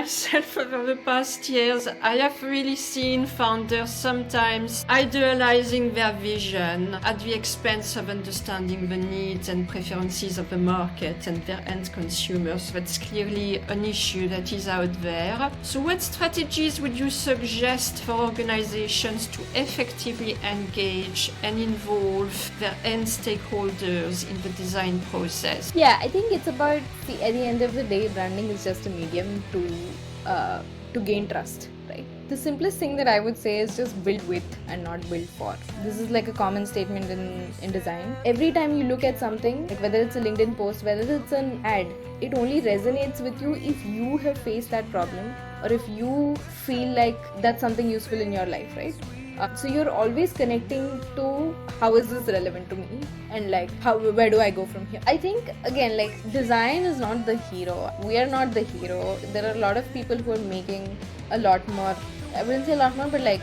myself over the past years. I have really seen founders sometimes idealizing their vision at the expense of understanding the needs and preferences of the market and their end consumers. That's clearly an issue that is out there. So what strategies would you suggest for organizations to effectively engage and involve their end stakeholders in the design process? Yeah, I think it's about, see, at the end of the day, branding is just a medium to gain trust, right? The simplest thing that I would say is just build with and not build for. This is like a common statement in design. Every time you look at something, like whether it's a LinkedIn post, whether it's an ad, it only resonates with you if you have faced that problem or if you feel like that's something useful in your life, right? So you're always connecting to how is this relevant to me and like where do I go from here. I think again, like, design is not the hero. We are not the hero. There are a lot of people who are making a lot more. I wouldn't say a lot more, but like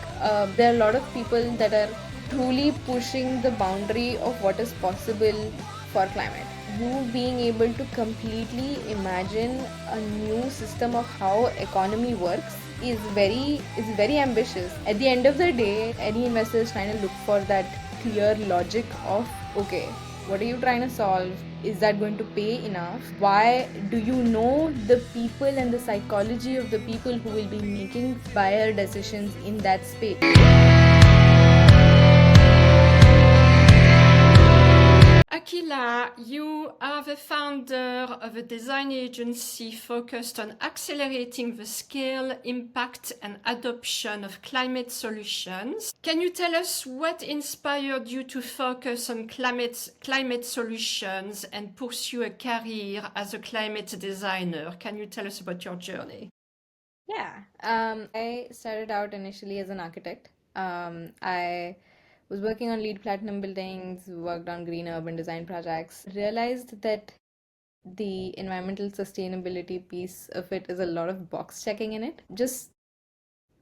there are a lot of people that are truly pushing the boundary of what is possible for climate. You being able to completely imagine a new system of how economy works is very ambitious. At the end of the day, any investor is trying to look for that clear logic of, okay, what are you trying to solve? Is that going to pay enough? Why do you know the people and the psychology of the people who will be making buyer decisions in that space? Akhila, you are the founder of a design agency focused on accelerating the scale, impact, and adoption of climate solutions. Can you tell us what inspired you to focus on climate solutions and pursue a career as a climate designer? Can you tell us about your journey? Yeah, I started out initially as an architect. I was working on LEED Platinum buildings, worked on green urban design projects, realized that the environmental sustainability piece of it is a lot of box checking in it. Just,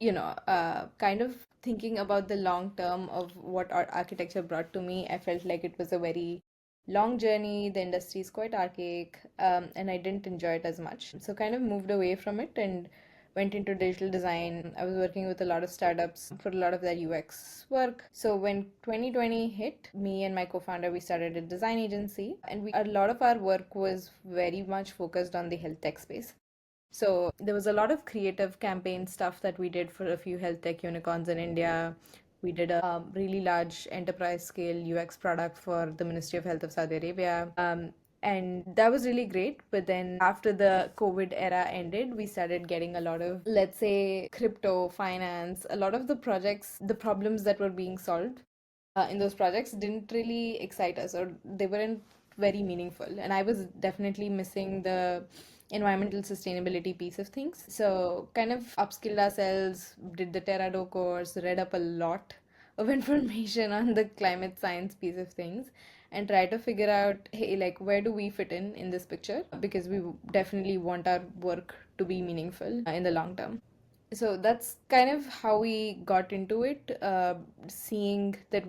kind of thinking about the long term of what art architecture brought to me, I felt like it was a very long journey. The industry is quite archaic, and I didn't enjoy it as much. So kind of moved away from it and went into digital design. I was working with a lot of startups for a lot of their UX work. So when 2020 hit, me and my co-founder, we started a design agency, and a lot of our work was very much focused on the health tech space. So there was a lot of creative campaign stuff that we did for a few health tech unicorns in India. We did a really large enterprise scale UX product for the Ministry of Health of Saudi Arabia. And that was really great. But then after the COVID era ended, we started getting a lot of, let's say, crypto, finance, a lot of the projects, the problems that were being solved in those projects didn't really excite us, or they weren't very meaningful. And I was definitely missing the environmental sustainability piece of things. So kind of upskilled ourselves, did the Terrado course, read up a lot of information on the climate science piece of things, and try to figure out, hey, like, where do we fit in this picture? Because we definitely want our work to be meaningful in the long term. So that's kind of how we got into it, seeing that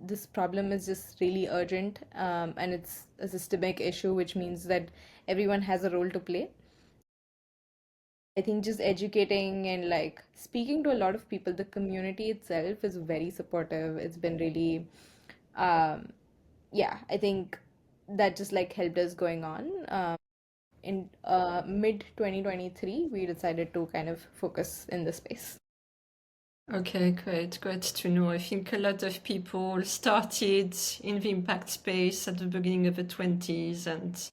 this problem is just really urgent, and it's a systemic issue, which means that everyone has a role to play. I think just educating and like speaking to a lot of people, the community itself is very supportive. It's been really, um, yeah, I think that just like helped us going on. In mid 2023, we decided to kind of focus in this space. Okay, great. Great to know. I think a lot of people started in the impact space at the beginning of the 20s, and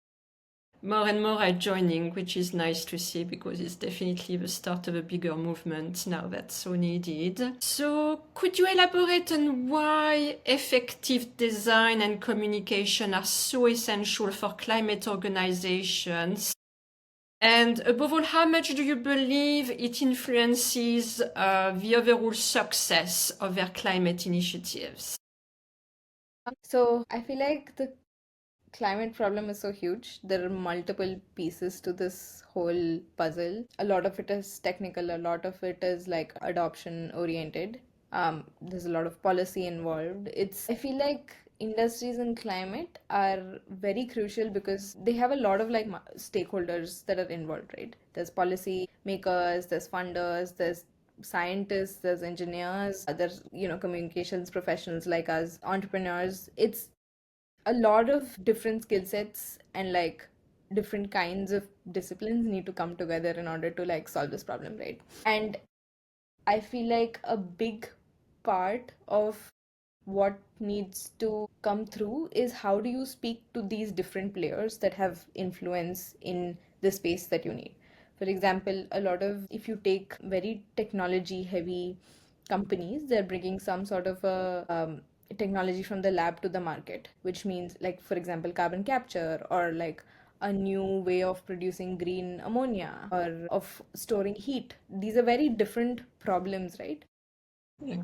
more are joining, which is nice to see because it's definitely the start of a bigger movement now that's so needed. So, could you elaborate on why effective design and communication are so essential for climate organizations? And above all, how much do you believe it influences the overall success of their climate initiatives? So I feel like the climate problem is so huge. There are multiple pieces to this whole puzzle. A lot of it is technical, a lot of it is like adoption oriented. There's a lot of policy involved. I feel like industries and climate are very crucial because they have a lot of like stakeholders that are involved, right? There's policy makers, there's funders, there's scientists, there's engineers, there's, communications professionals like us, entrepreneurs. It's a lot of different skill sets and like different kinds of disciplines need to come together in order to like solve this problem, right? And I feel like a big part of what needs to come through is how do you speak to these different players that have influence in the space that you need. For example, a lot of, if you take very technology heavy companies, they're bringing some sort of a technology from the lab to the market, which means, like, for example, carbon capture or like a new way of producing green ammonia or of storing heat. These are very different problems, right? Yeah.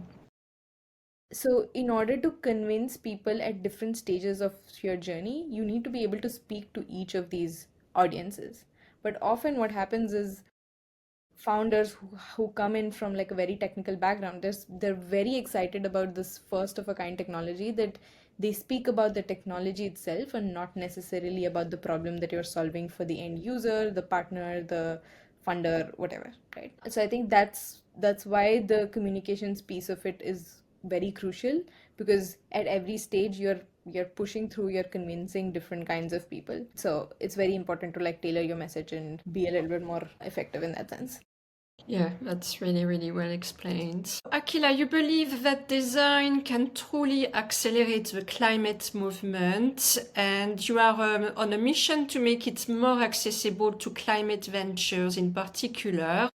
So, in order to convince people at different stages of your journey, you need to be able to speak to each of these audiences. But often, what happens is founders who come in from like a very technical background, they're very excited about this first of a kind technology that they speak about the technology itself and not necessarily about the problem that you're solving for the end user, the partner, the funder, whatever, right? So I think that's why the communications piece of it is very crucial, because at every stage you're pushing through, you're convincing different kinds of people. So it's very important to like tailor your message and be a little bit more effective in that sense. Yeah, that's really, really well explained. Akhila, you believe that design can truly accelerate the climate movement, and you are on a mission to make it more accessible to climate ventures in particular.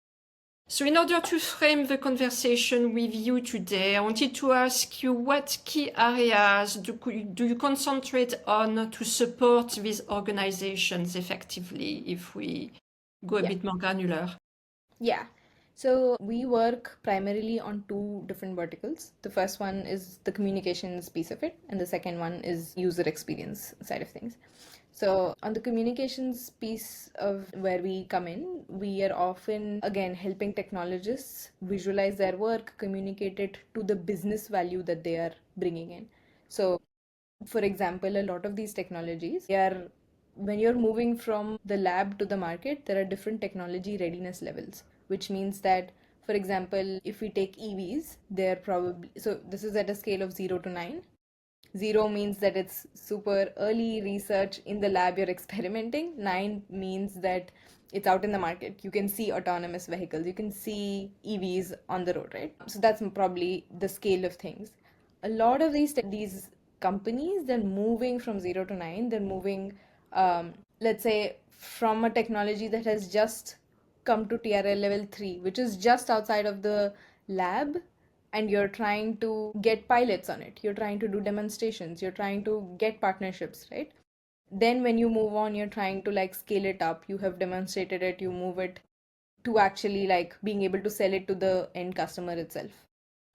So, in order to frame the conversation with you today, I wanted to ask you what key areas do you concentrate on to support these organizations effectively, if we go a Yeah. bit more granular? Yeah. So we work primarily on two different verticals. The first one is the communications piece of it, and the second one is user experience side of things. So on the communications piece of where we come in, we are often again helping technologists visualize their work, communicate it to the business value that they are bringing in. So for example, a lot of these technologies, they are, when you're moving from the lab to the market, there are different technology readiness levels, which means that, for example, if we take EVs, they're probably, so this is at a scale of 0 to 9. 0 means that it's super early research in the lab, you're experimenting. 9 means that it's out in the market. You can see autonomous vehicles, you can see EVs on the road, right? So that's probably the scale of things. A lot of these companies, they're moving from 0 to 9. They're moving, let's say, from a technology that has just come to TRL level 3, which is just outside of the lab, and you're trying to get pilots on it, you're trying to do demonstrations, you're trying to get partnerships, right? Then when you move on, you're trying to like scale it up, you have demonstrated it, you move it to actually like being able to sell it to the end customer itself.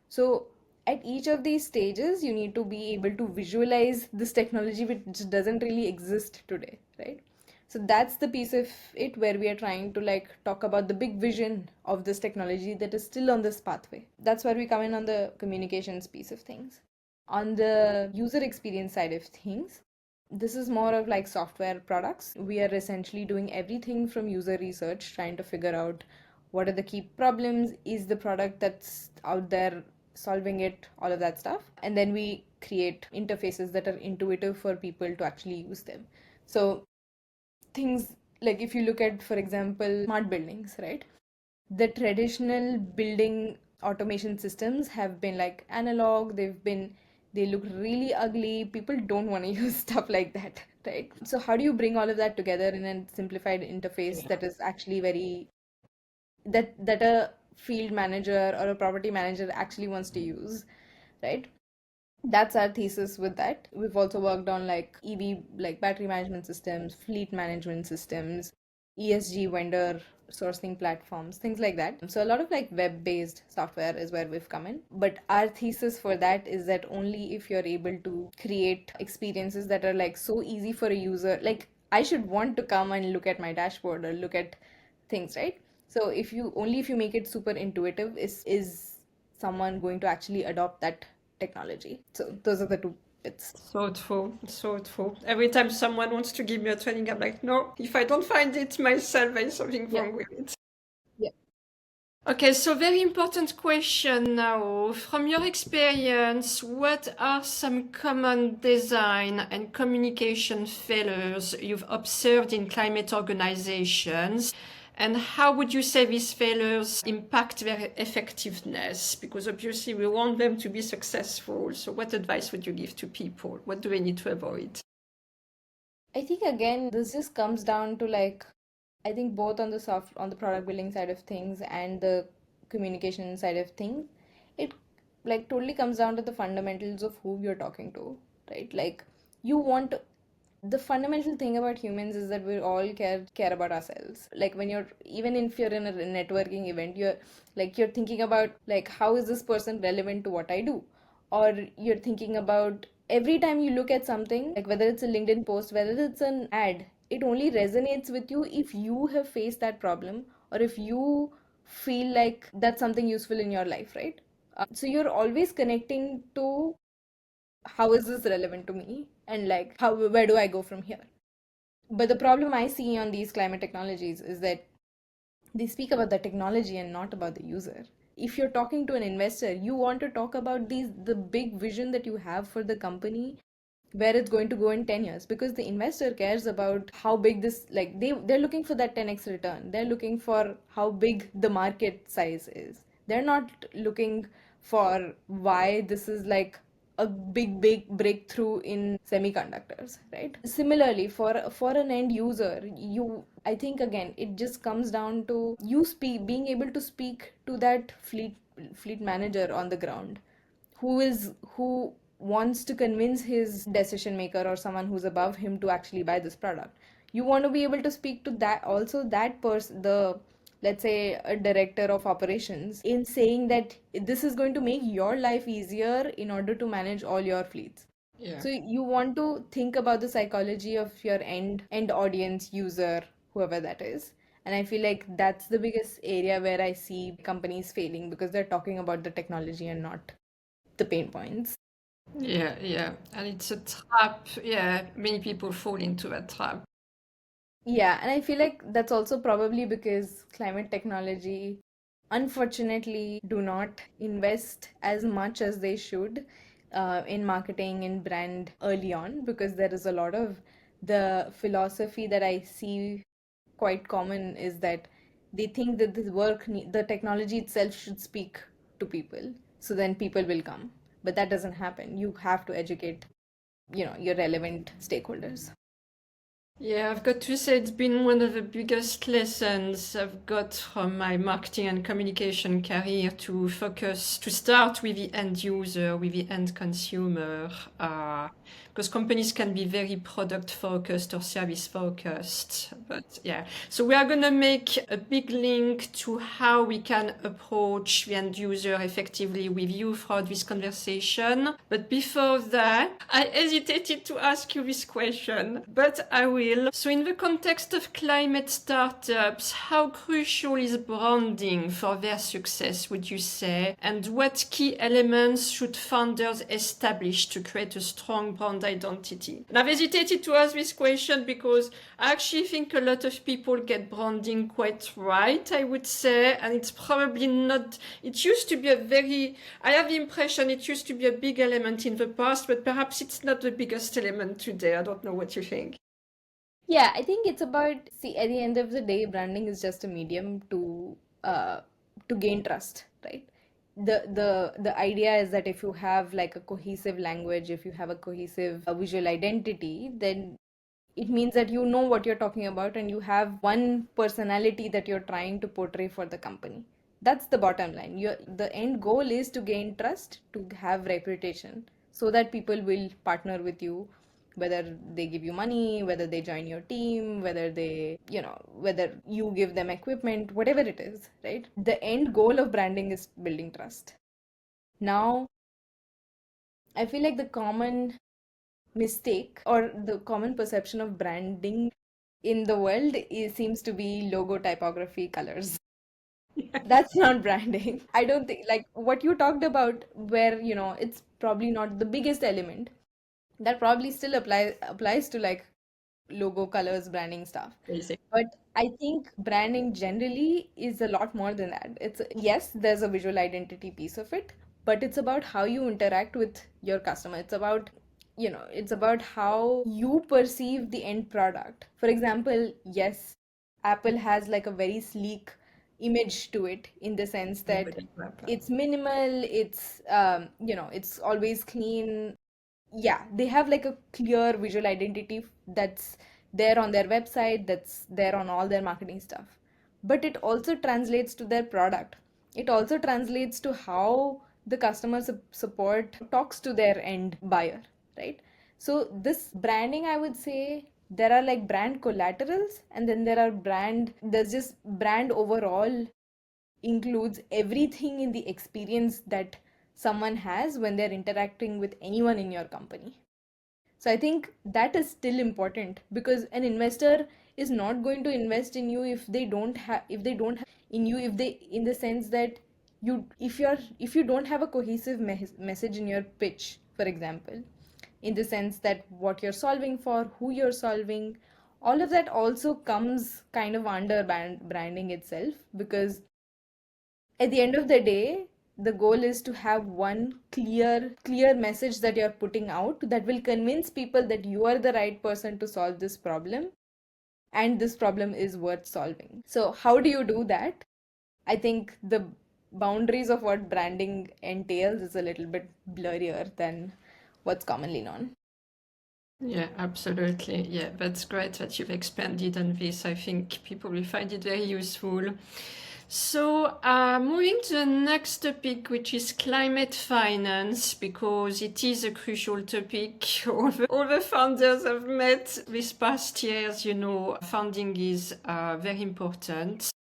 So at each of these stages, you need to be able to visualize this technology which doesn't really exist today, right? So that's the piece of it where we are trying to like talk about the big vision of this technology that is still on this pathway. That's where we come in on the communications piece of things. On the user experience side of things, this is more of like software products. We are essentially doing everything from user research, trying to figure out what are the key problems, is the product that's out there solving it, all of that stuff. And then we create interfaces that are intuitive for people to actually use them. So things like, if you look at, for example, smart buildings, right? The traditional building automation systems have been like analog, they look really ugly, people don't want to use stuff like that, right? So how do you bring all of that together in a simplified interface that is actually very, that a field manager or a property manager actually wants to use, right? That's our thesis with that. We've also worked on like EV, like battery management systems, fleet management systems, ESG vendor sourcing platforms, things like that. So a lot of like web-based software is where we've come in. But our thesis for that is that only if you're able to create experiences that are like so easy for a user, like I should want to come and look at my dashboard or look at things, right? So if you make it super intuitive, is someone going to actually adopt that technology? So those are the two It's So true, so true. Every time someone wants to give me a training, I'm like, no, if I don't find it myself, there's something yeah, wrong with it. yeah. Okay, so very important question now. From your experience, what are some common design and communication failures you've observed in climate organizations? And how would you say these failures impact their effectiveness? Because obviously we want them to be successful. So what advice would you give to people? What do they need to avoid? I think again, this just comes down to like, I think both on the on the product building side of things and the communication side of things, it like totally comes down to the fundamentals of who you're talking to, right? Like you want the fundamental thing about humans is that we all care about ourselves. Like when you're even if you're in a networking event, you're thinking about like how is this person relevant to what I do, or you're thinking about every time you look at something, like whether it's a LinkedIn post, whether it's an ad, it only resonates with you if you have faced that problem, or if you feel like that's something useful in your life, right? So you're always connecting to how is this relevant to me, and like how where do I go from here. But the problem I see on these climate technologies is that they speak about the technology and not about the user. If you're talking to an investor, you want to talk about the big vision that you have for the company, where it's going to go in 10 years, because the investor cares about how big this, like they're looking for that 10x return, they're looking for how big the market size is, they're not looking for why this is like a big breakthrough in semiconductors, right? Similarly, for an end user, you I think again it just comes down to you being able to speak to that fleet manager on the ground, who wants to convince his decision maker or someone who's above him to actually buy this product. You want to be able to speak to that also, that person, the, let's say, a director of operations, in saying that this is going to make your life easier in order to manage all your fleets. Yeah. So you want to think about the psychology of your end audience user, whoever that is. And I feel like that's the biggest area where I see companies failing, because they're talking about the technology and not the pain points. Yeah, yeah. And it's a trap. Yeah, many people fall into that trap. Yeah, and I feel like that's also probably because climate technology, unfortunately, do not invest as much as they should in marketing and brand early on, because there is a lot of the philosophy that I see quite common is that they think that the technology itself should speak to people, so then people will come. But that doesn't happen. You have to educate, your relevant stakeholders. Yeah, I've got to say it's been one of the biggest lessons I've got from my marketing and communication career to focus, to start with the end user, with the end consumer, because companies can be very product focused or service focused. But yeah, so we are going to make a big link to how we can approach the end user effectively with you throughout this conversation. But before that, I hesitated to ask you this question, but I will. So, in the context of climate startups, how crucial is branding for their success, would you say? And what key elements should founders establish to create a strong brand identity? And I've hesitated to ask this question because I actually think a lot of people get branding quite right, I would say, and it's probably not, it used to be a very, I have the impression it used to be a big element in the past, but perhaps it's not the biggest element today. I don't know what you think. Yeah, I think it's about, see, at the end of the day, branding is just a medium uh to gain trust, right? The idea is that if you have like a cohesive language, if you have a cohesive visual identity, then it means that you know what you're talking about and you have one personality that you're trying to portray for the company. That's the bottom line. The end goal is to gain trust, to have reputation, so that people will partner with you, whether they give you money, whether they join your team, whether you give them equipment, whatever it is, right? The end goal of branding is building trust. Now, I feel like the common mistake or the common perception of branding in the world seems to be logo, typography, colors. That's not branding. I don't think, like what you talked about, where it's probably not the biggest element, That probably still applies to like logo, colors, branding stuff. Crazy. But I think branding generally is a lot more than that. It's yes, there's a visual identity piece of it, but it's about how you interact with your customer. It's about, it's about how you perceive the end product. For example, yes, Apple has like a very sleek image to it in the sense that Nobody grab. it's minimal, it's always clean. Yeah, they have like a clear visual identity that's there on their website, that's there on all their marketing stuff. But it also translates to their product. It also translates to how the customer support talks to their end buyer, right? So this branding, I would say, there are like brand collaterals, and then there's just brand overall includes everything in the experience that someone has when they're interacting with anyone in your company. So I think that is still important because an investor is not going to invest in you in you if they in the sense that if you don't have a cohesive message in your pitch, for example, in the sense that what you're solving for, who you're solving, all of that also comes kind of under branding itself, because at the end of the day, the goal is to have one clear message that you're putting out that will convince people that you are the right person to solve this problem, and this problem is worth solving. So how do you do that? I think the boundaries of what branding entails is a little bit blurrier than what's commonly known. Yeah, absolutely. Yeah, that's great that you've expanded on this. I think people will find it very useful. So, moving to the next topic, which is climate finance, because it is a crucial topic. All the founders I've met this past years, funding is very important.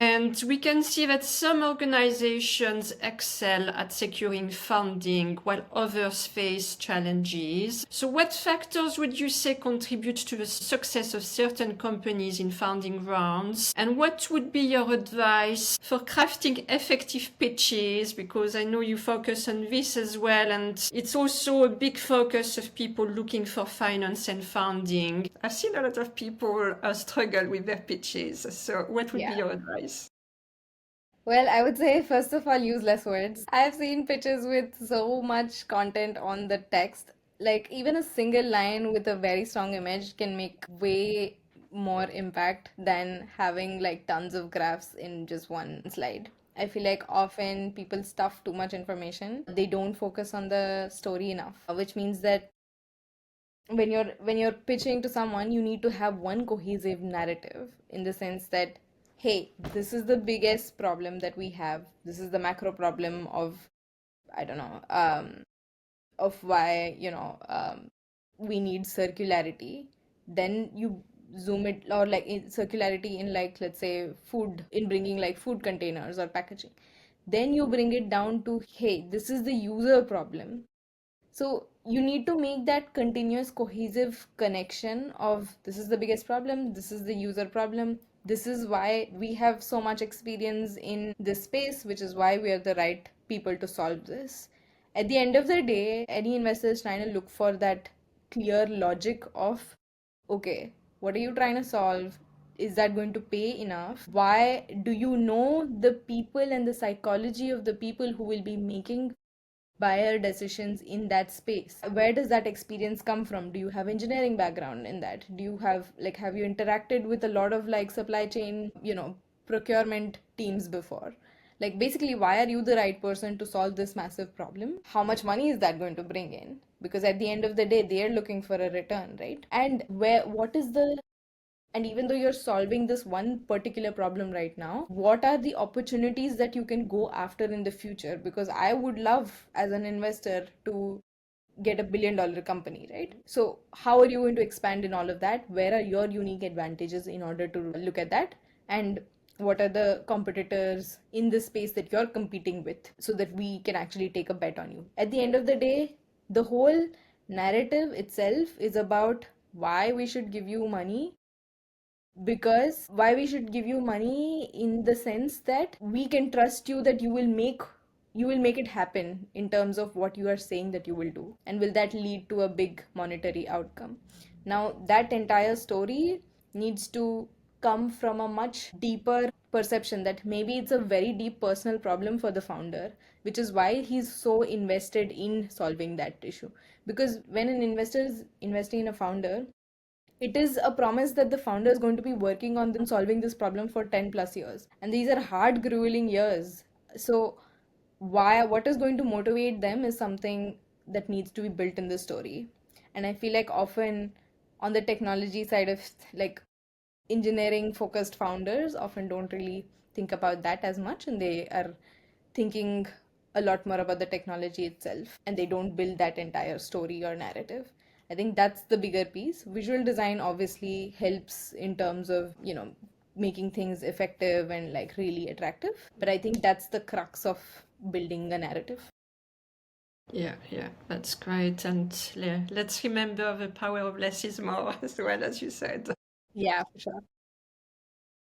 And we can see that some organizations excel at securing funding while others face challenges. So, what factors would you say contribute to the success of certain companies in funding rounds? And what would be your advice for crafting effective pitches? Because I know you focus on this as well, and it's also a big focus of people looking for finance and funding. I've seen a lot of people struggle with their pitches. So, what would be Yeah. your advice? Well, I would say first of all, use less words. I've seen pitches with so much content on the text. Like, even a single line with a very strong image can make way more impact than having like tons of graphs in just one slide. I feel like often people stuff too much information. They don't focus on the story enough, which means that when you're pitching to someone, you need to have one cohesive narrative in the sense that, hey, this is the biggest problem that we have, this is the macro problem of, I don't know, of why, we need circularity. Then you zoom it, or like circularity in, like, let's say food, in bringing like food containers or packaging. Then you bring it down to, hey, this is the user problem. So you need to make that continuous cohesive connection of, this is the biggest problem, this is the user problem, this is why we have so much experience in this space, which is why we are the right people to solve this. At the end of the day, any investor is trying to look for that clear logic of, okay, what are you trying to solve? Is that going to pay enough? Why do you know the people and the psychology of the people who will be making buyer decisions in that space? Where does that experience come from? Do you have engineering background in that? Do you have you interacted with a lot of like supply chain, procurement teams before? Like, basically, why are you the right person to solve this massive problem? How much money is that going to bring in? Because at the end of the day, they're looking for a return, right? And where what is the and even though you're solving this one particular problem right now, what are the opportunities that you can go after in the future? Because I would love, as an investor, to get $1 billion company, right? So how are you going to expand in all of that? Where are your unique advantages in order to look at that? And what are the competitors in this space that you're competing with, so that we can actually take a bet on you? At the end of the day, the whole narrative itself is about why we should give you money. Because why we should give you money in the sense that we can trust you that you will make you will make it happen in terms of what you are saying that you will do, and will that lead to a big monetary outcome? Now that entire story needs to come from a much deeper perception that maybe it's a very deep personal problem for the founder, which is why he's so invested in solving that issue. Because when an investor is investing in a founder, it is a promise that the founder is going to be working on solving this problem for 10 plus years, and these are hard grueling years. So why, what is going to motivate them is something that needs to be built in the story. And I feel like often on the technology side of, like, engineering focused founders often don't really think about that as much, and they are thinking a lot more about the technology itself, and they don't build that entire story or narrative. I think that's the bigger piece. Visual design obviously helps in terms of, making things effective and like really attractive, but I think that's the crux of building a narrative. Yeah, yeah, that's great. And let's remember the power of less is more, as well as you said. Yeah, for sure.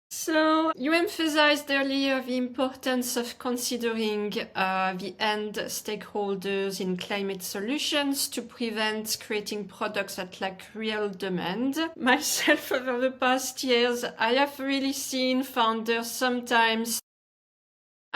So you emphasized earlier the importance of considering the end stakeholders in climate solutions to prevent creating products that lack real demand. Myself, over the past years, I have really seen founders sometimes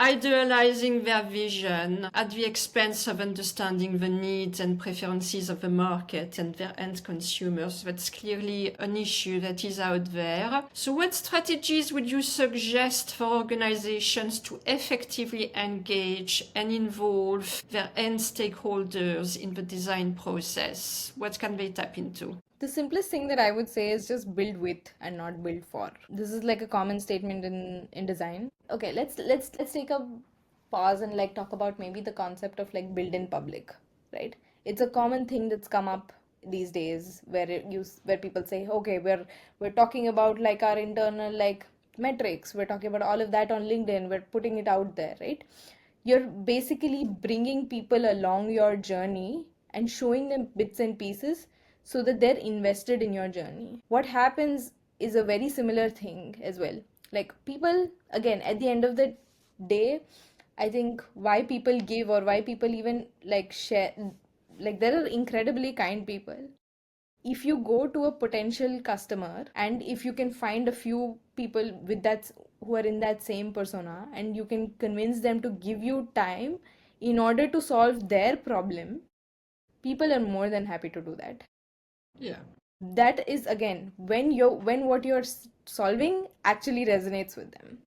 idealizing their vision at the expense of understanding the needs and preferences of the market and their end consumers. That's clearly an issue that is out there. So what strategies would you suggest for organizations to effectively engage and involve their end stakeholders in the design process? What can they tap into? The simplest thing that I would say is just build with and not build for. This is like a common statement in design. Okay, let's take a pause and like talk about maybe the concept of like build in public, right? It's a common thing that's come up these days where where people say, okay, we're talking about like our internal like metrics, we're talking about all of that on LinkedIn, we're putting it out there, right? You're basically bringing people along your journey and showing them bits and pieces so that they're invested in your journey. What happens is a very similar thing as well. Like people, again, at the end of the day, I think why people give or why people even like share, like there are incredibly kind people. If you go to a potential customer and if you can find a few people with that who are in that same persona, and you can convince them to give you time in order to solve their problem, people are more than happy to do that. Yeah. That is again when what you're solving actually resonates with them.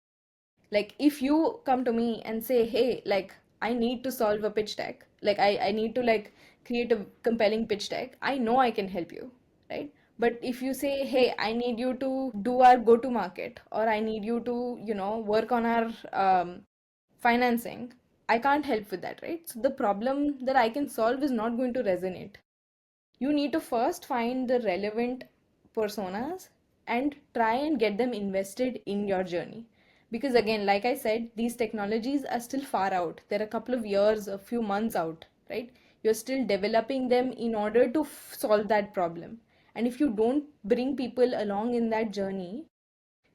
Like if you come to me and say, hey, like I need to solve a pitch deck, like I need to like create a compelling pitch deck, I know I can help you, right? But if you say, hey, I need you to do our go to market, or I need you to, work on our financing, I can't help with that, right? So the problem that I can solve is not going to resonate. You need to first find the relevant personas and try and get them invested in your journey. Because, again, like I said, these technologies are still far out. They're a couple of years, a few months out, right? You're still developing them in order to solve that problem. And if you don't bring people along in that journey,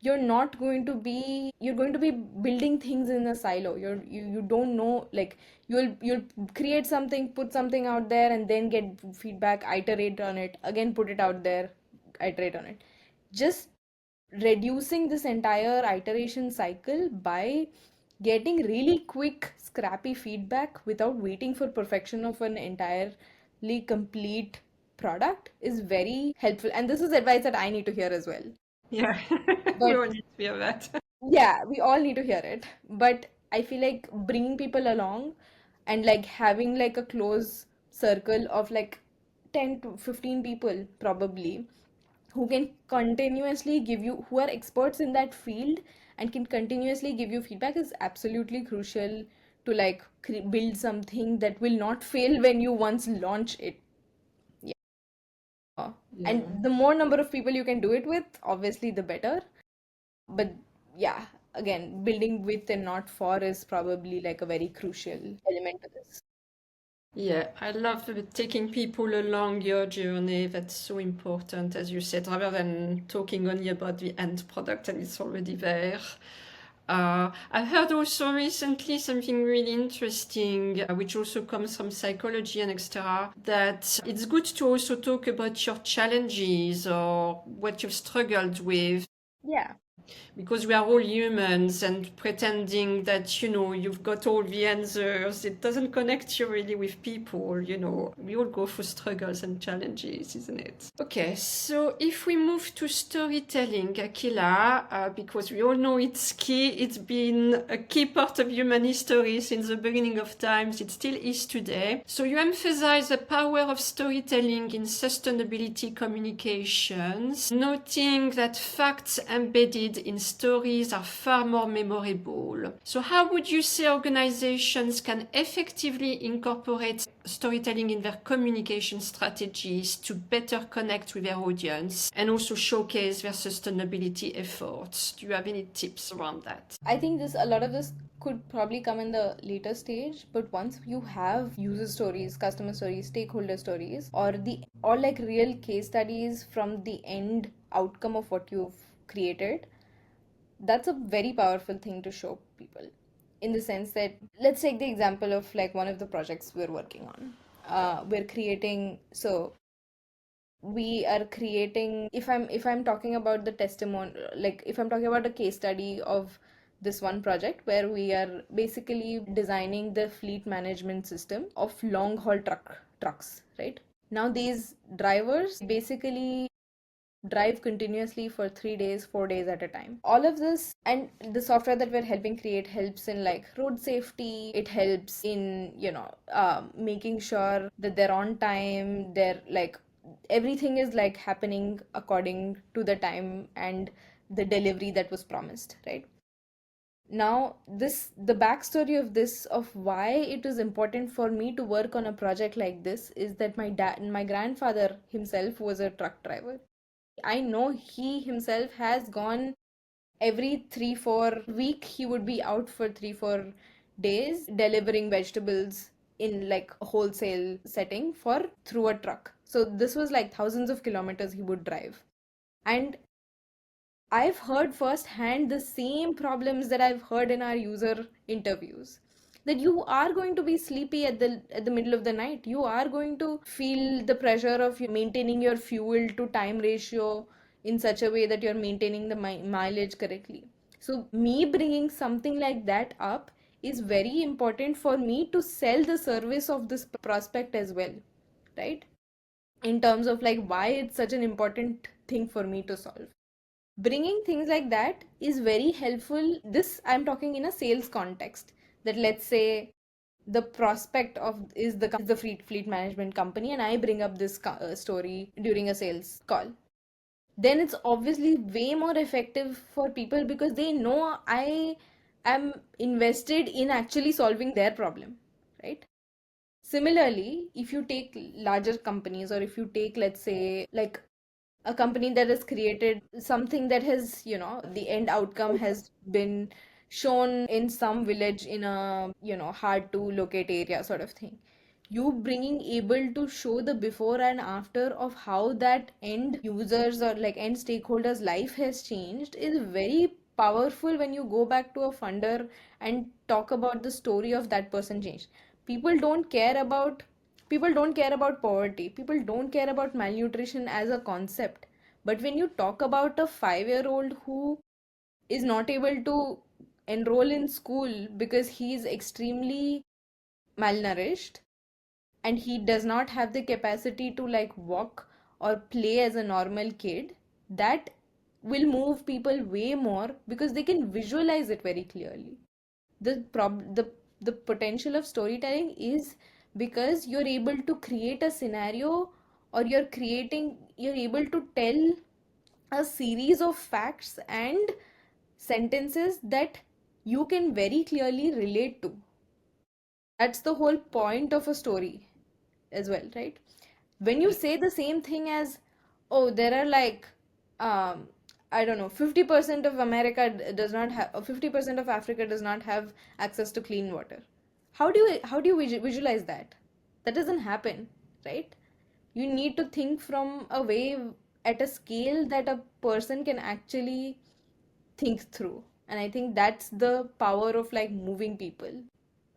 you're not going to be you're going to be building things in a silo. You don't know, like you'll create something, put something out there, and then get feedback, iterate on it again, put it out there, iterate on it. Just reducing this entire iteration cycle by getting really quick scrappy feedback without waiting for perfection of an entirely complete product is very helpful, and this is advice that I need to hear as well. Yeah. We But all need to hear that. yeah, we all need to hear it. But I feel like bringing people along and like having like a close circle of like 10 to 15 people probably who can continuously give you, who are experts in that field and can continuously give you feedback is absolutely crucial to like build something that will not fail when you once launch it. Yeah. Yeah. And the more number of people you can do it with, obviously the better. But yeah, again, building with and not for is probably like a very crucial element to this. Yeah, I love taking people along your journey. That's so important, as you said, rather than talking only about the end product and it's already there. I heard also recently something really interesting, which also comes from psychology and etc., that it's good to also talk about your challenges or what you've struggled with, Yeah. because we are all humans, and pretending that you've got all the answers, it doesn't connect you really with people. We all go through struggles and challenges, isn't it? Okay, so if we move to storytelling, Akila, because we all know it's key, it's been a key part of human history since the beginning of times, it still is today. So you emphasize the power of storytelling in sustainability communications, noting that facts embedded in stories are far more memorable. So how would you say organizations can effectively incorporate storytelling in their communication strategies to better connect with their audience and also showcase their sustainability efforts? Do you have any tips around that? I think a lot of this could probably come in the later stage, but once you have user stories, customer stories, stakeholder stories, or like real case studies from the end outcome of what you've created, that's a very powerful thing to show people. In the sense that, let's take the example of like one of the projects we're working on. We're creating, so we are creating, if I'm talking about the testimony, like if I'm talking about a case study of this one project where we are basically designing the fleet management system of long haul trucks, right? Now these drivers basically drive continuously for 3 days, 4 days at a time. All of this, and the software that we're helping create helps in like road safety. It helps in, making sure that they're on time. They're like, everything is like happening according to the time and the delivery that was promised, right? Now, the backstory of this, of why it is important for me to work on a project like this, is that my grandfather himself was a truck driver. I know he himself has gone every 3-4 week. He would be out for 3-4 days delivering vegetables in like a wholesale setting for through a truck. So this was like thousands of kilometers he would drive. And I've heard firsthand the same problems that I've heard in our user interviews. That you are going to be sleepy at the middle of the night. You are going to feel the pressure of you maintaining your fuel to time ratio in such a way that you're maintaining the mileage correctly. So me bringing something like that up is very important for me to sell the service of this prospect as well, right? In terms of like why it's such an important thing for me to solve. Bringing things like that is very helpful. This I'm talking in a sales context, that let's say the prospect of is the fleet management company, and I bring up this story during a sales call. Then it's obviously way more effective for people because they know I am invested in actually solving their problem, right? Similarly, if you take larger companies, or if you take, let's say, like a company that has created something that has, the end outcome has been shown in some village in a, hard to locate area sort of thing. You bringing able to show the before and after of how that end users or like end stakeholders life has changed is very powerful when you go back to a funder and talk about the story of that person change. people don't care about People don't care about poverty. People don't care about malnutrition as a concept. But when you talk about a 5-year-old who is not able to enroll in school because he is extremely malnourished, and he does not have the capacity to like walk or play as a normal kid, that will move people way more because they can visualize it very clearly. The potential of storytelling is because you're able to create a scenario, or you're able to tell a series of facts and sentences that you can very clearly relate to. That's the whole point of a story as well, right? When you say the same thing as, oh, there are like, um, I don't know, 50% of America does not have, 50% of Africa does not have access to clean water. How do you visualize that? That doesn't happen, right? You need to think from a way, at a scale that a person can actually think through. And I think that's the power of like moving people.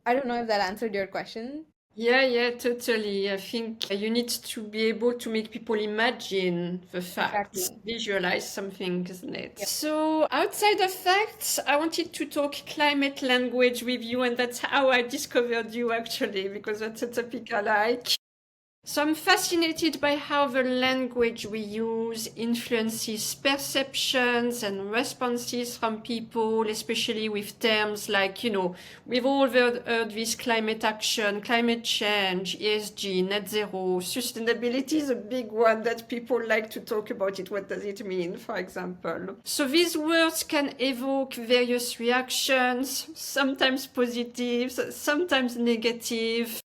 I don't know if that answered your question. Yeah, yeah, totally. I think you need to be able to make people imagine the facts, Exactly. visualize something, isn't it? Yep. So, outside of facts, I wanted to talk climate language with you, and that's how I discovered you actually, because that's a topic I like. So I'm fascinated by how the language we use influences perceptions and responses from people, especially with terms like, we've all heard this climate action, climate change, ESG, net zero, sustainability is a big one that people like to talk about it. What does it mean, for example? So these words can evoke various reactions, sometimes positive, sometimes negative,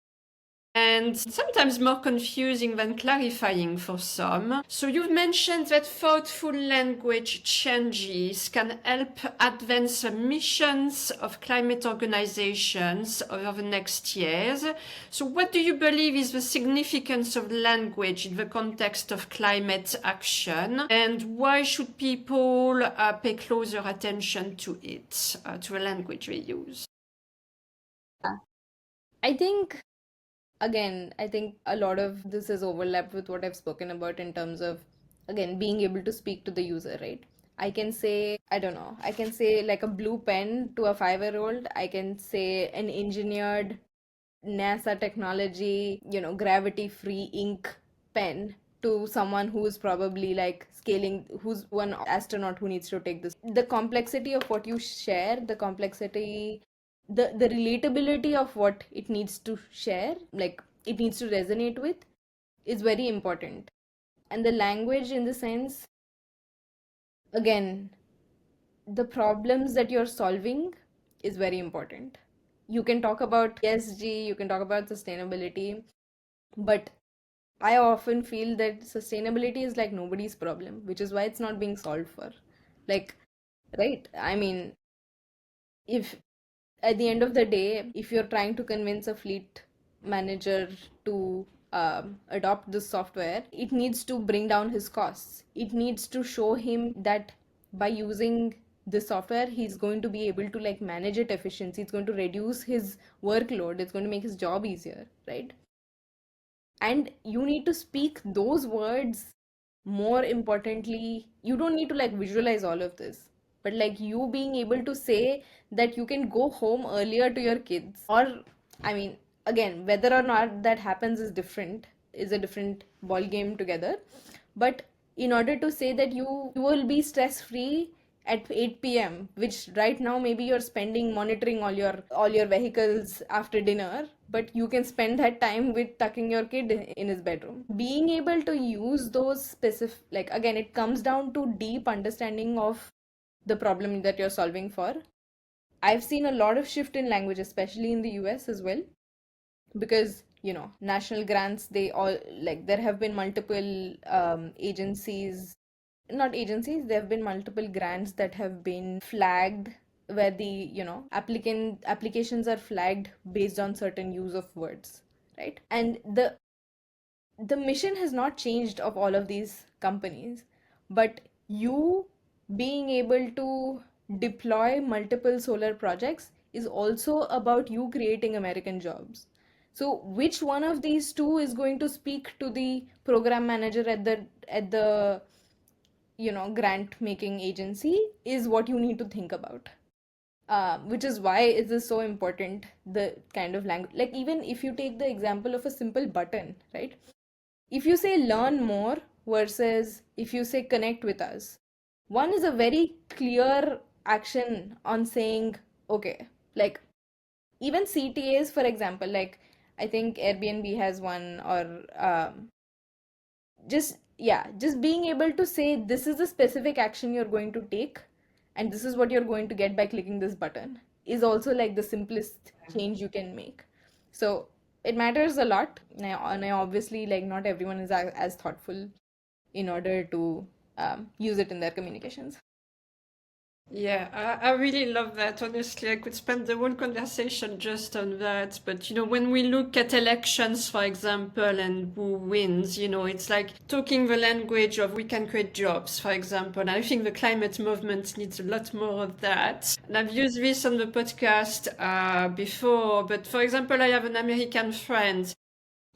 and sometimes more confusing than clarifying for some. So you've mentioned that thoughtful language changes can help advance the missions of climate organizations over the next years. So what do you believe is the significance of language in the context of climate action, and why should people pay closer attention to it, to the language we use? Yeah. I think, again, I think a lot of this is overlapped with what I've spoken about in terms of, again, being able to speak to the user, right? I can say, I don't know, I can say like a blue pen to a 5-year-old. I can say an engineered NASA technology, gravity free ink pen to someone who's probably like scaling, who's one astronaut who needs to take this. The complexity of what you share, the complexity, the relatability of what it needs to share, like it needs to resonate with, is very important. And the language, in the sense, again, the problems that you're solving is very important. You can talk about ESG, you can talk about sustainability, but I often feel that sustainability is like nobody's problem, which is why it's not being solved for. Like, right? I mean, if at the end of the day, if you're trying to convince a fleet manager to adopt this software, it needs to bring down his costs. It needs to show him that by using this software, he's going to be able to like manage it efficiency. It's going to reduce his workload. It's going to make his job easier, right? And you need to speak those words. More importantly, you don't need to like visualize all of this, but like you being able to say that you can go home earlier to your kids, or I mean, again, whether or not that happens is a different ball game together. But in order to say that you will be stress free at 8 p.m., which right now maybe you're spending monitoring all your vehicles after dinner, but you can spend that time with tucking your kid in his bedroom. Being able to use those specific, like, again, it comes down to deep understanding of the problem that you're solving for. I've seen a lot of shift in language, especially in the US as well, because national grants, they all, like, there have been multiple agencies, not agencies, there have been multiple grants that have been flagged, where the applicant applications are flagged based on certain use of words, right? And the mission has not changed of all of these companies, but you being able to deploy multiple solar projects is also about you creating American jobs. So which one of these two is going to speak to the program manager at the grant making agency is what you need to think about. Which is why it is so important, the kind of language. Like, even if you take the example of a simple button, right? If you say learn more versus if you say connect with us, one is a very clear action on saying, okay, like, even CTAs, for example, like, I think Airbnb has one, or just, yeah, just being able to say this is the specific action you're going to take, and this is what you're going to get by clicking this button, is also like the simplest change you can make. So it matters a lot. And I obviously, like, not everyone is as thoughtful in order to use it in their communications. Yeah, I really love that. Honestly, I could spend the whole conversation just on that. But, when we look at elections, for example, and who wins, it's like talking the language of we can create jobs, for example. And I think the climate movement needs a lot more of that. And I've used this on the podcast before. But, for example, I have an American friend.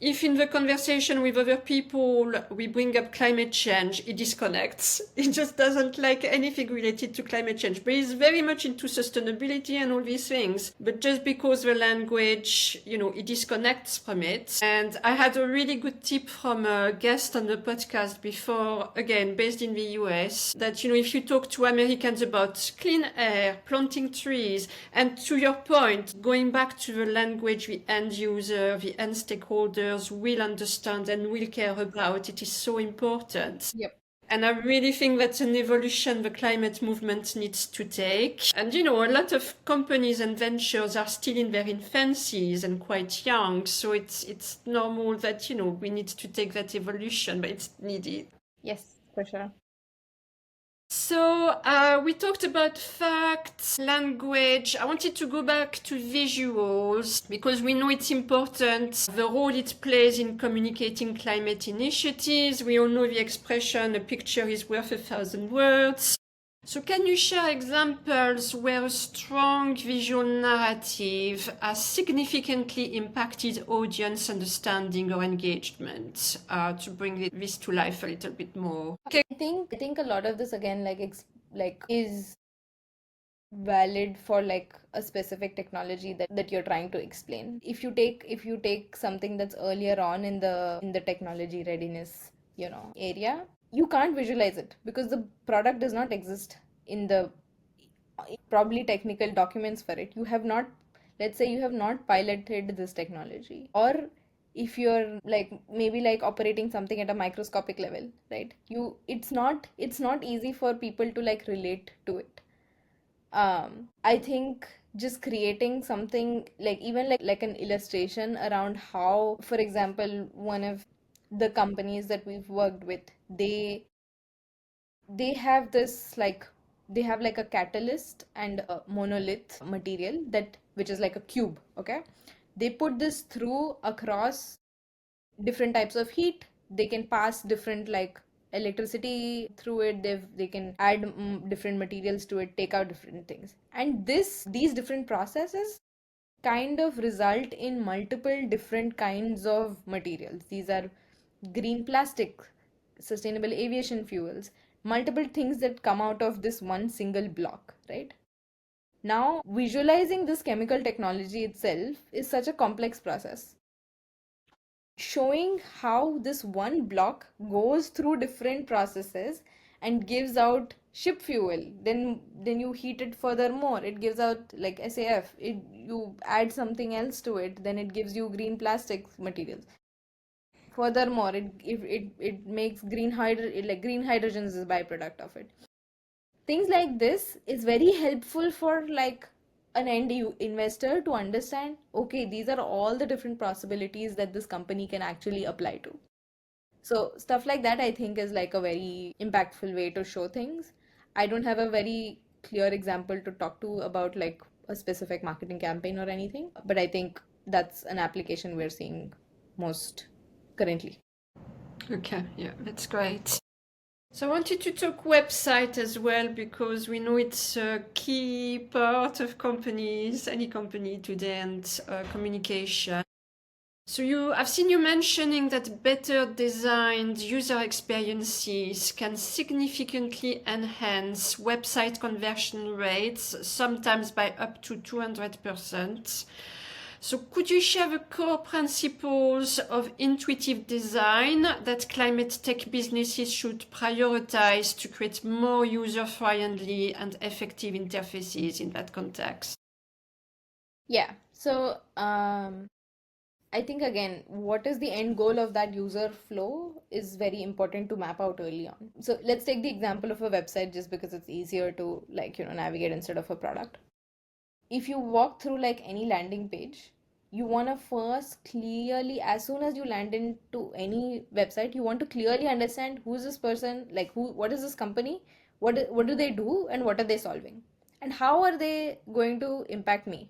If in the conversation with other people we bring up climate change, he disconnects. He just doesn't like anything related to climate change. But he's very much into sustainability and all these things. But just because the language, he disconnects from it. And I had a really good tip from a guest on the podcast before, again, based in the US, that, if you talk to Americans about clean air, planting trees, and to your point, going back to the language the end user, the end stakeholders will understand and will care about, it is so important. Yep. And I really think that's an evolution the climate movement needs to take. And a lot of companies and ventures are still in their infancies and quite young, so it's normal that we need to take that evolution, but it's needed. Yes, for sure. So we talked about facts, language. I wanted to go back to visuals because we know it's important, the role it plays in communicating climate initiatives. We all know the expression, a picture is worth 1,000 words. So can you share examples where a strong visual narrative has significantly impacted audience understanding or engagement to bring this to life a little bit more? Okay. I think a lot of this again like is valid for like a specific technology that you're trying to explain. If you take something that's earlier on in the technology readiness, area, you can't visualize it because the product does not exist in the probably technical documents for it. You have not, let's say you have not piloted this technology, or if you're like maybe like operating something at a microscopic level, right? It's not easy for people to like relate to it. I think just creating something like even like an illustration around how, for example, one of the companies that we've worked with, they have this like they have like a catalyst and a monolith material that which is like a cube. Okay, they put this through across different types of heat. They can pass different like electricity through it. They can add different materials to it, take out different things, and these different processes kind of result in multiple different kinds of materials. These are green plastic, sustainable aviation fuels, multiple things that come out of this one single block, right? Now, visualizing this chemical technology itself is such a complex process. Showing how this one block goes through different processes and gives out ship fuel, then you heat it furthermore, it gives out like SAF, you add something else to it, then it gives you green plastic materials. Furthermore, it makes green hydrogen is a byproduct of it. Things like this is very helpful for like an investor to understand, okay, these are all the different possibilities that this company can actually apply to. So stuff like that I think is like a very impactful way to show things. I don't have a very clear example to talk to about like a specific marketing campaign or anything, but I think that's an application we're seeing most currently. Okay, yeah, that's great. So I wanted to talk website as well because we know it's a key part of companies, any company today, and communication. So I've seen you mentioning that better designed user experiences can significantly enhance website conversion rates, sometimes by up to 200%. So could you share the core principles of intuitive design that climate tech businesses should prioritize to create more user-friendly and effective interfaces in that context? Yeah. So, I think again, what is the end goal of that user flow is very important to map out early on. So let's take the example of a website just because it's easier to like, navigate instead of a product. If you walk through like any landing page, you want to first clearly, as soon as you land into any website, you want to clearly understand who's this person, like what is this company, what do they do and what are they solving? And how are they going to impact me?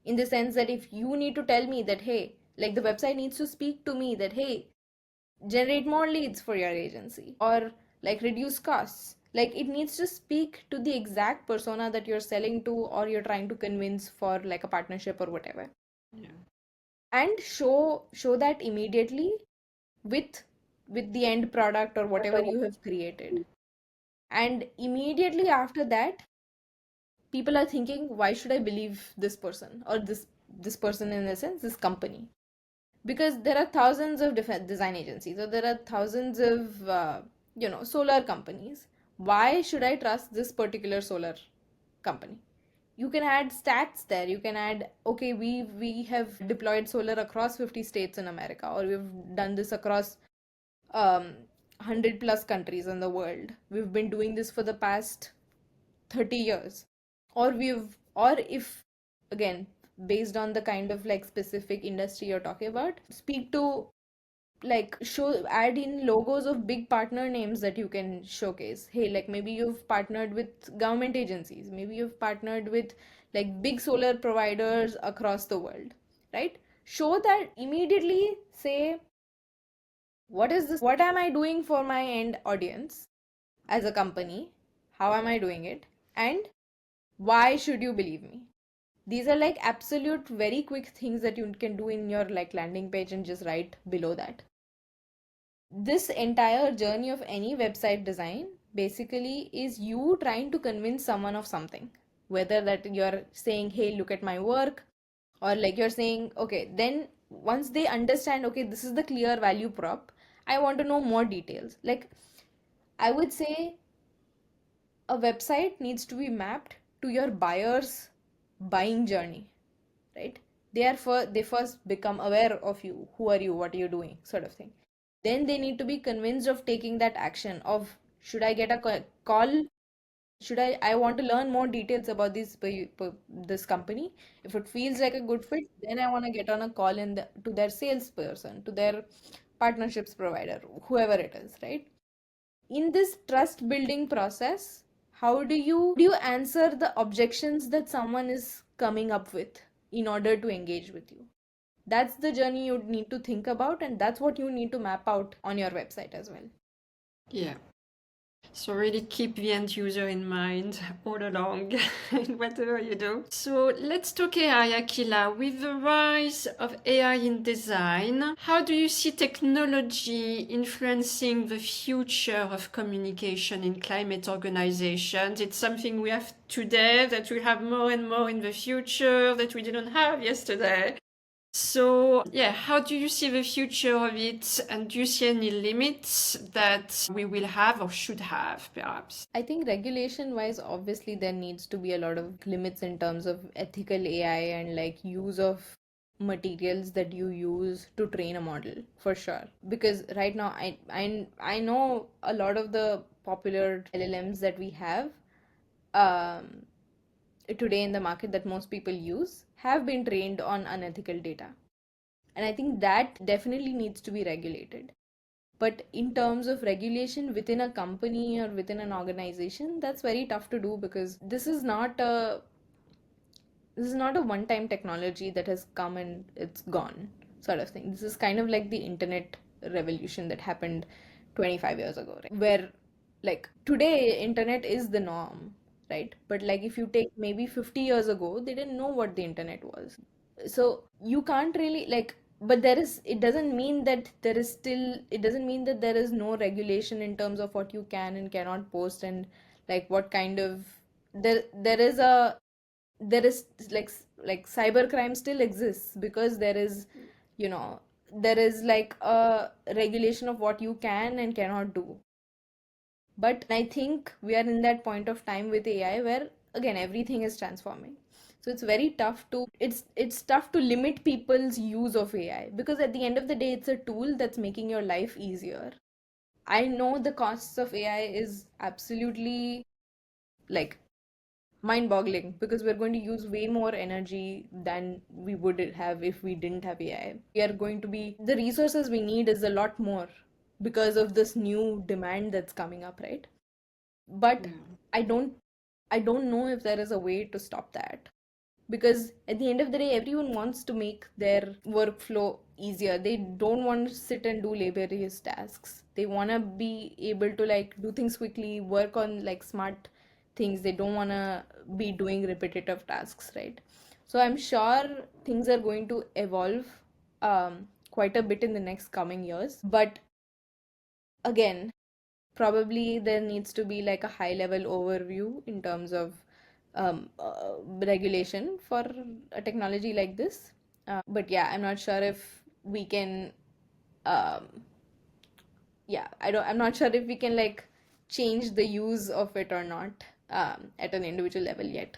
In the sense that if you need to tell me that, hey, like the website needs to speak to me that, hey, generate more leads for your agency or like reduce costs. Like it needs to speak to the exact persona that you're selling to or you're trying to convince for like a partnership or whatever. Yeah. And show that immediately with the end product or whatever you have created. And immediately after that, people are thinking, why should I believe this person or this person, in a sense, this company? Because there are thousands of different design agencies or there are thousands of solar companies. Why should I trust this particular solar company? You can add stats there. You can add, okay, we have deployed solar across 50 states in America, or we've done this across 100 plus countries in the world. We've been doing this for the past 30 years. Or if, again, based on the kind of like specific industry you're talking about, speak to, like, add in logos of big partner names that you can showcase. Hey, like maybe you've partnered with government agencies, maybe you've partnered with like big solar providers across the world, right? Show that immediately. Say, what is this? What am I doing for my end audience as a company? How am I doing it? And why should you believe me? These are like absolute very quick things that you can do in your like landing page and just write below that. This entire journey of any website design basically is you trying to convince someone of something. Whether that you're saying, hey, look at my work, or like you're saying, okay, then once they understand, okay, this is the clear value prop, I want to know more details. Like, I would say a website needs to be mapped to your buyer's buying journey, right? They first become aware of you. Who are you? What are you doing? Sort of thing. Then they need to be convinced of taking that action of, should I get a call? Should I want to learn more details about this company? If it feels like a good fit, then I want to get on a call to their salesperson, to their partnerships provider, whoever it is, right? In this trust building process, how do you answer the objections that someone is coming up with in order to engage with you? That's the journey you need to think about, and that's what you need to map out on your website as well. Yeah. So really keep the end user in mind all along in whatever you do. So let's talk AI, Akhila. With the rise of AI in design, how do you see technology influencing the future of communication in climate organizations? It's something we have today, that we have more and more in the future, that we didn't have yesterday. So, yeah, how do you see the future of it? And do you see any limits that we will have or should have, perhaps? I think regulation wise, obviously, there needs to be a lot of limits in terms of ethical AI and like use of materials that you use to train a model, for sure. Because right now, I know a lot of the popular LLMs that we have um, today in the market that most people use have been trained on unethical data. And I think that definitely needs to be regulated. But in terms of regulation within a company or within an organization, that's very tough to do because this is not a one-time technology that has come and it's gone, sort of thing. This is kind of like the internet revolution that happened 25 years ago, right? Where like today internet is the norm, right? But like if you take maybe 50 years ago, they didn't know what the internet was. So you can't really like, but it doesn't mean that it doesn't mean that there is no regulation in terms of what you can and cannot post, and like what kind of, there is like cybercrime still exists because you know there is like a regulation of what you can and cannot do. But I think we are in that point of time with AI where again everything is transforming. So it's tough to limit people's use of AI because at the end of the day it's a tool that's making your life easier. I know the costs of AI is absolutely like mind-boggling because we're going to use way more energy than we would have if we didn't have AI. We are going to be the resources we need is a lot more because of this new demand that's coming up, right? But Yeah. I don't know if there is a way to stop that, because at the end of the day everyone wants to make their workflow easier. They don't want to sit and do laborious tasks. They want to be able to like do things quickly, work on like smart things. They don't want to be doing repetitive tasks, right? So I'm sure things are going to evolve quite a bit in the next coming years, but again, probably there needs to be like a high level overview in terms of regulation for a technology like this. But yeah, I'm not sure if we can. Um, yeah, I'm not sure if we can like change the use of it or not at an individual level yet.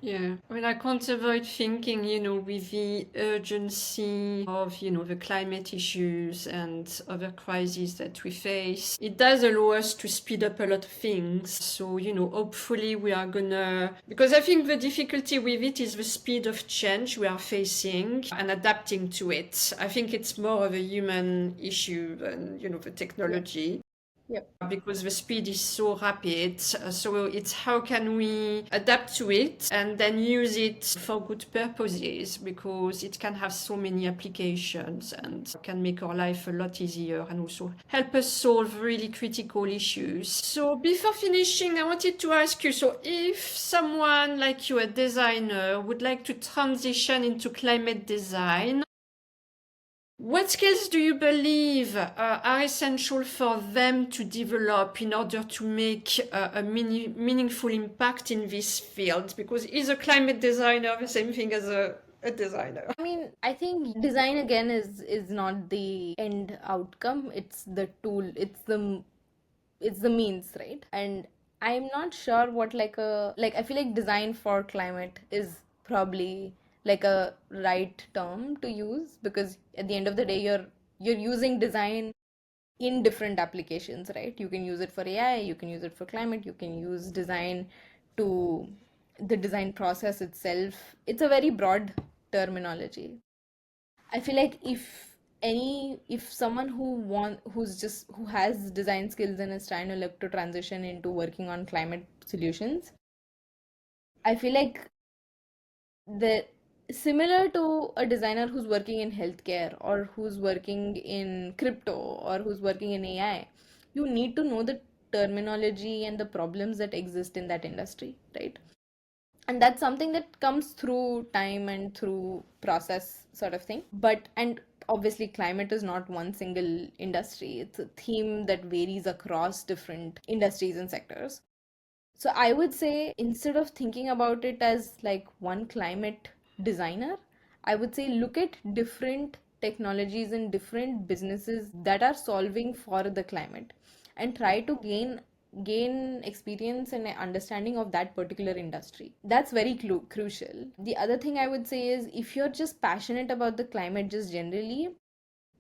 Yeah, well, I can't avoid thinking, with the urgency of, the climate issues and other crises that we face, it does allow us to speed up a lot of things. So, hopefully we are gonna, because I think the difficulty with it is the speed of change we are facing and adapting to it. I think it's more of a human issue than, the Yep. technology, Yep. because the speed is so rapid. So it's how can we adapt to it and then use it for good purposes, because it can have so many applications and can make our life a lot easier and also help us solve really critical issues. So before finishing, I wanted to ask you, so if someone like you, a designer, would like to transition into climate design, what skills do you believe are essential for them to develop in order to make a meaningful impact in this field? Because is a climate designer the same thing as a designer? I mean, I think design again is not the end outcome. It's the tool. It's the means, right? And I'm not sure what like I feel like design for climate is probably like a right term to use, because at the end of the day you're using design in different applications, right? You can use it for AI, you can use it for climate, you can use design to the design process itself. It's a very broad terminology. I feel like if someone who has design skills and is trying to look to transition into working on climate solutions, I feel like the similar to a designer who's working in healthcare or who's working in crypto or who's working in AI, you need to know the terminology and the problems that exist in that industry, right? And that's something that comes through time and through process sort of thing. But and obviously climate is not one single industry. It's a theme that varies across different industries and sectors. So I would say instead of thinking about it as like one climate designer, I would say look at different technologies and different businesses that are solving for the climate and try to gain experience and understanding of that particular industry. That's very crucial. The other thing I would say is if you're just passionate about the climate just generally,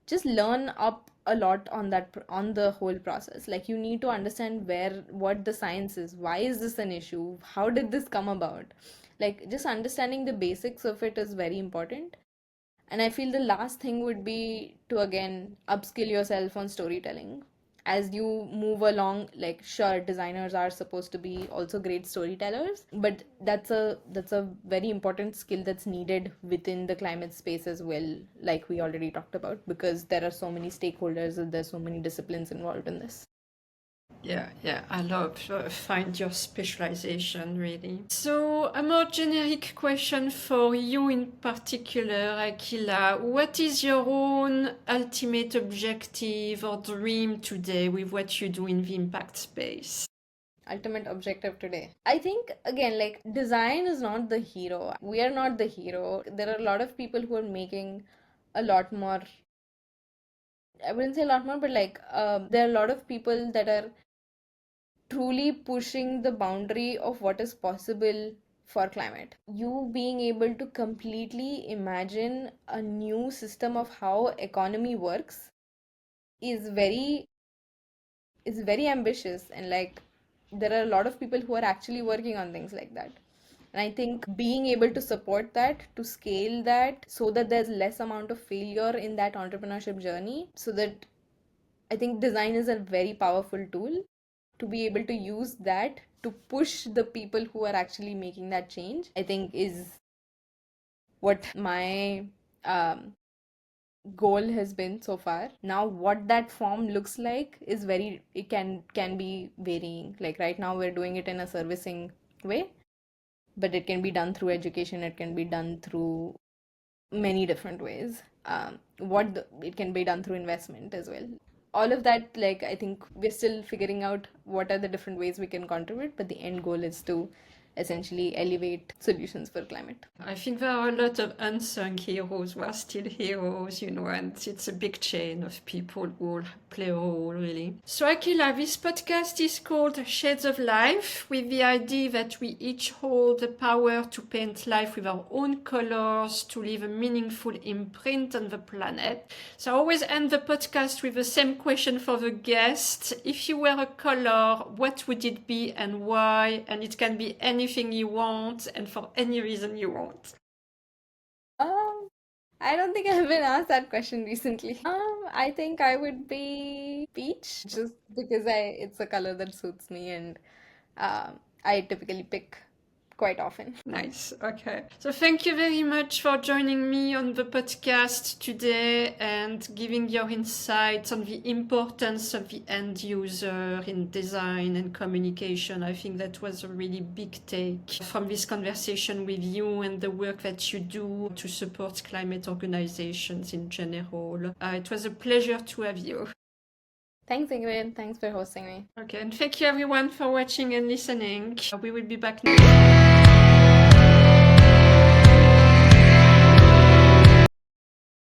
just learn up a lot on on the whole process. Like you need to understand what the science is, why is this an issue, how did this come about. Like just understanding the basics of it is very important. And I feel the last thing would be to again upskill yourself on storytelling. As you move along, like sure, designers are supposed to be also great storytellers, but that's a very important skill that's needed within the climate space as well, like we already talked about, because there are so many stakeholders and there's so many disciplines involved in this. Yeah, yeah, I love find your specialization really. So, a more generic question for you in particular, Akila. What is your own ultimate objective or dream today with what you do in the impact space? Ultimate objective today, I think, again, like design is not the hero. We are not the hero. There are a lot of people who are making a lot more. I wouldn't say a lot more, but like there are a lot of people that are truly pushing the boundary of what is possible for climate. You being able to completely imagine a new system of how economy works is very ambitious, and like there are a lot of people who are actually working on things like that. And I think being able to support that, to scale that so that there's less amount of failure in that entrepreneurship journey, so that I think design is a very powerful tool. to be able to use that to push the people who are actually making that change, I think is what my goal has been so far. Now what that form looks like is very, it can be varying. Like right now we're doing it in a servicing way, but it can be done through education, it can be done through many different ways. It can be done through investment as well. All of that, like, I think we're still figuring out what are the different ways we can contribute, but the end goal is to essentially elevate solutions for climate. I think there are a lot of unsung heroes who are still heroes, and it's a big chain of people who all play a role, really. So, Akhila, this podcast is called Shades of Life, with the idea that we each hold the power to paint life with our own colors, to leave a meaningful imprint on the planet. So, I always end the podcast with the same question for the guest. If you were a color, what would it be and why? And it can be anything you want and for any reason you want. Um, I don't think I've been asked that question recently. I think I would be peach, just because it's a color that suits me, and I typically pick quite often. Nice. Okay. So thank you very much for joining me on the podcast today and giving your insights on the importance of the end user in design and communication. I think that was a really big take from this conversation with you and the work that you do to support climate organizations in general. It was a pleasure to have you. Thanks, Ingrid. Thanks for hosting me. Okay, and thank you everyone for watching and listening. We will be back next.